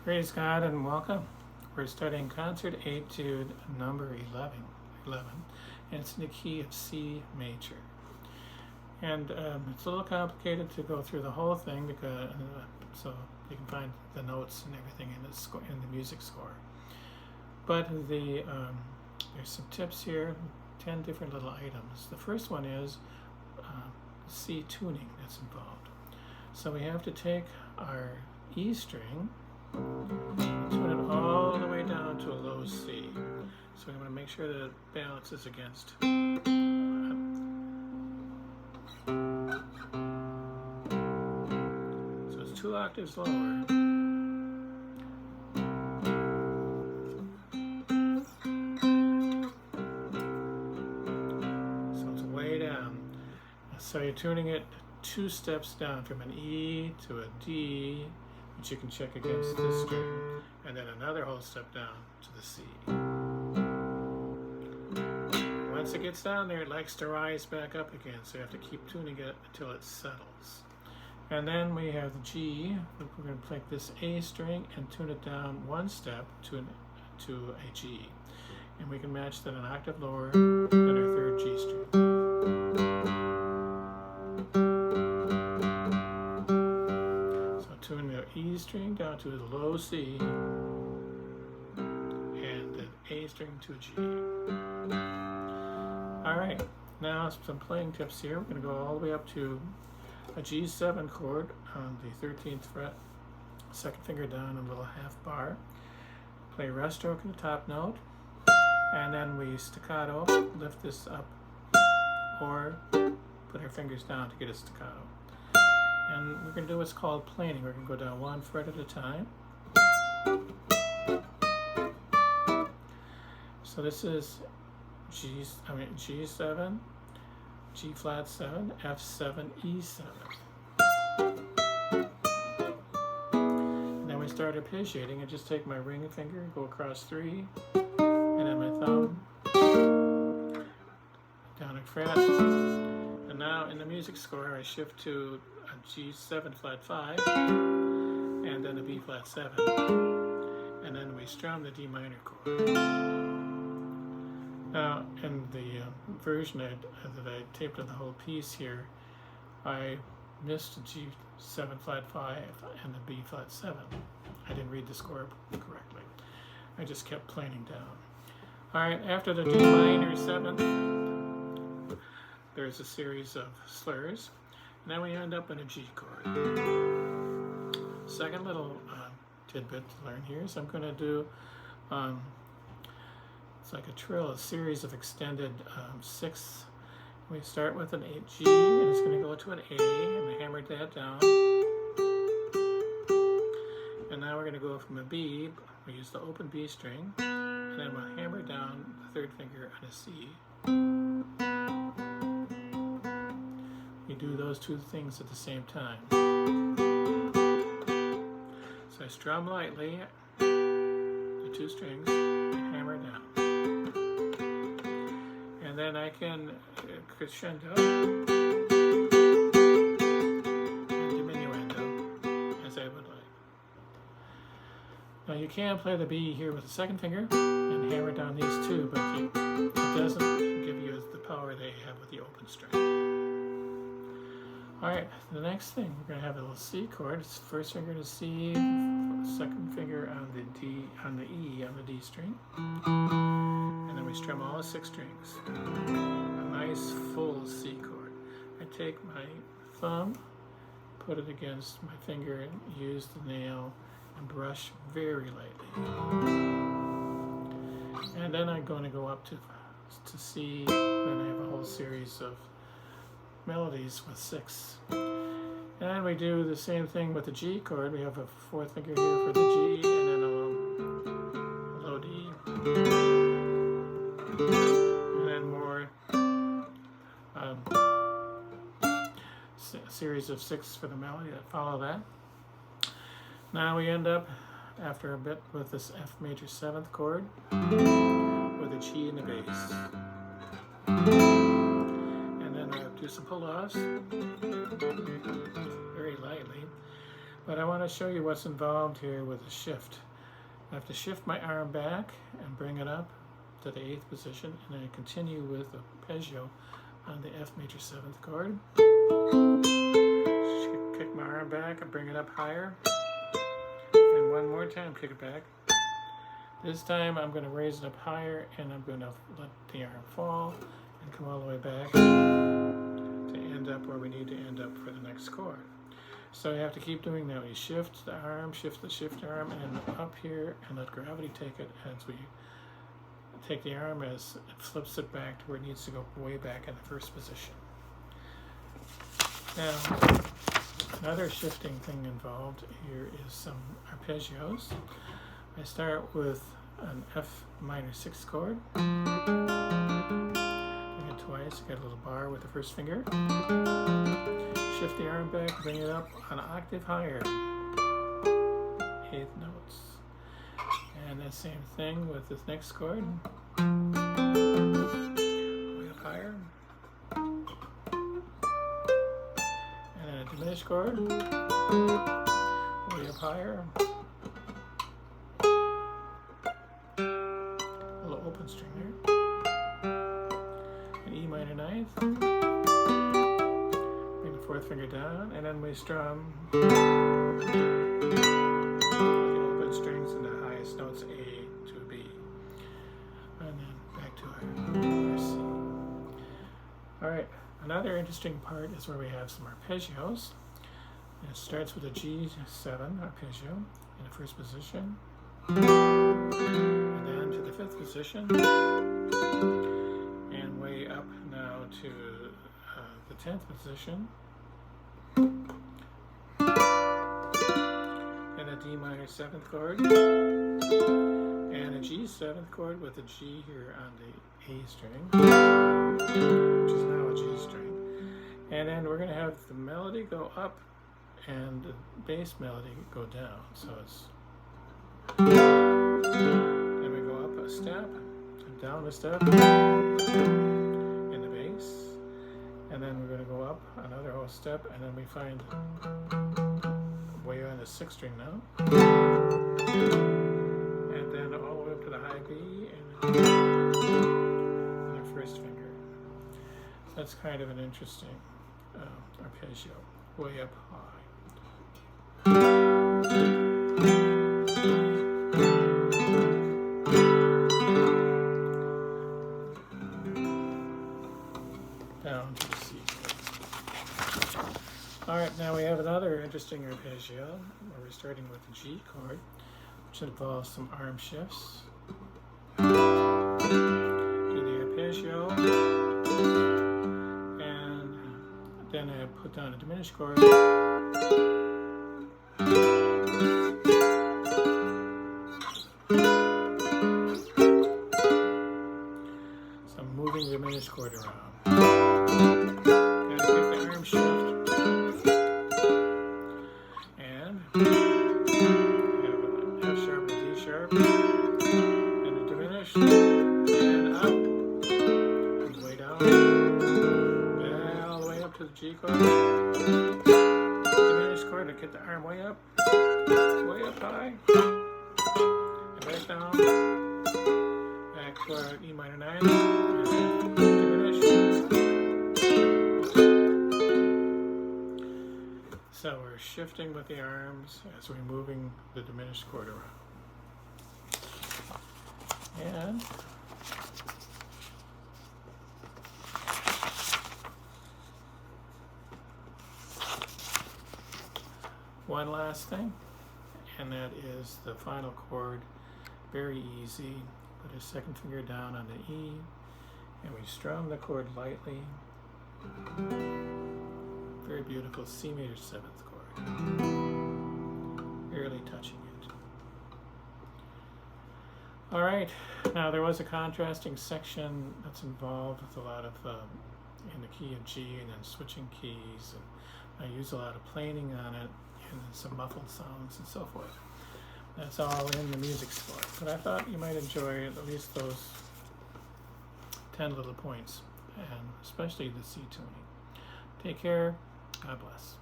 Praise God and welcome. We're studying concert etude number 11, and it's in the key of C major. And it's a little complicated to go through the whole thing because so you can find the notes and everything in the music score. But there's some tips here, 10 different little items. The first one is C tuning that's involved. So we have to take our E string, tune it all the way down to a low C. So we want to make sure that it balances against. So it's 2 octaves lower. So it's way down. So you're tuning it 2 steps down from an E to a D, which you can check against this string, and then another whole step down to the C. Once it gets down there, it likes to rise back up again, so you have to keep tuning it until it settles. And then we have the G. We're going to take this A string and tune it down 1 step to a G. And we can match that an octave lower than our 3rd G string. Tune the E string down to a low C and then A string to a G. Alright, now some playing tips here. We're going to go all the way up to a G7 chord on the 13th fret, 2nd finger down, a little half bar. Play rest stroke in the top note, and then we staccato, lift this up, or put our fingers down to get a staccato. And we're going to do what's called planing. We're going to go down 1 fret at a time. So this is G7, G flat 7, F7, E7. And then we start arpeggiating. I just take my ring finger, go across 3, and then my thumb down a fret. And now in the music score, I shift to a G7 flat 5, and then a B flat 7, and then we strum the D minor chord. Now, in the version that I taped on the whole piece here, I missed a G7 flat 5 and the B flat 7. I didn't read the score correctly. I just kept planing down. Alright, after the D minor 7th, there's a series of slurs. And then we end up in a G chord. Second little tidbit to learn here is I'm going to do, it's like a trill, a series of extended 6. We start with an G, and it's going to go to an A, and we hammered that down. And now we're going to go from a B, we use the open B string, and then we'll hammer down the 3rd finger on a C. We do those 2 things at the same time. So I strum lightly the 2 strings and hammer down. And then I can crescendo and diminuendo as I would like. Now you can play the B here with the 2nd finger and hammer down these 2, but it doesn't give you the power they have with the open string. Alright, the next thing, we're going to have a little C chord. It's 1st finger to C, 2nd finger on the D, on the E, on the D string. And then we strum all 6 strings. A nice full C chord. I take my thumb, put it against my finger, and use the nail and brush very lightly. And then I'm going to go up to C, and I have a whole series of melodies with 6. And we do the same thing with the G chord. We have a 4th finger here for the G, and then a low D. And then more series of 6 for the melody that follow that. Now we end up, after a bit, with this F major 7th chord with a G in the bass. Do some pull-offs very lightly. But I want to show you what's involved here with a shift. I have to shift my arm back and bring it up to the 8th position, and then I continue with the arpeggio on the F major 7th chord. Kick my arm back and bring it up higher. And one more time, kick it back. This time I'm going to raise it up higher, and I'm going to let the arm fall and come all the way back to end up where we need to end up for the next chord. So you have to keep doing that. You shift the arm, shift the arm, and up here, and let gravity take it as we take the arm as it flips it back to where it needs to go way back in the 1st position. Now, another shifting thing involved here is some arpeggios. I start with an F minor 6th chord. Doing it twice, get a little bar with the 1st finger. Shift the arm back, bring it up an octave higher. 8th notes. And the same thing with this next chord. Way up higher. And then a diminished chord. Way up higher. A little open string there. An E minor 9th. 4th finger down, and then we strum the open strings and the highest notes A to B, and then back to our C. All right, another interesting part is where we have some arpeggios. And it starts with a G7 arpeggio in the 1st position, and then to the 5th position, and way up now to the 10th position. And a D minor 7th chord, and a G 7th chord with a G here on the A string, which is now a G string. And then we're going to have the melody go up and the bass melody go down. So it's, then we go up a step and down a step in the bass, and then we're going to go up another whole step, and then we find way on the 6th string now, and then all the way up to the high B and our 1st finger. That's kind of an interesting arpeggio, way up high. Down to the C chord. All right, now we have another interesting arpeggio where we're starting with the G chord, which involves some arm shifts. Do the arpeggio, and then I put down a diminished chord. So I'm moving the diminished chord around. Gotta get the arm shift. And have an F sharp and D sharp. And a diminished. And up. And way down. And all the way up to the G chord. Diminished chord to get the arm way up. Way up high. And back down. Back to our E minor 9. And diminished. So we're shifting with the arms as we're moving the diminished chord around. And one last thing, and that is the final chord. Very easy. Put a 2nd finger down on the E, and we strum the chord lightly. Very beautiful C major 7th chord. Barely touching it. All right, now there was a contrasting section that's involved with a lot of in the key of G, and then switching keys, and I use a lot of planing on it, and some muffled sounds and so forth. That's all in the music score, but I thought you might enjoy at least those 10 little points, and especially the C tuning. Take care. God bless.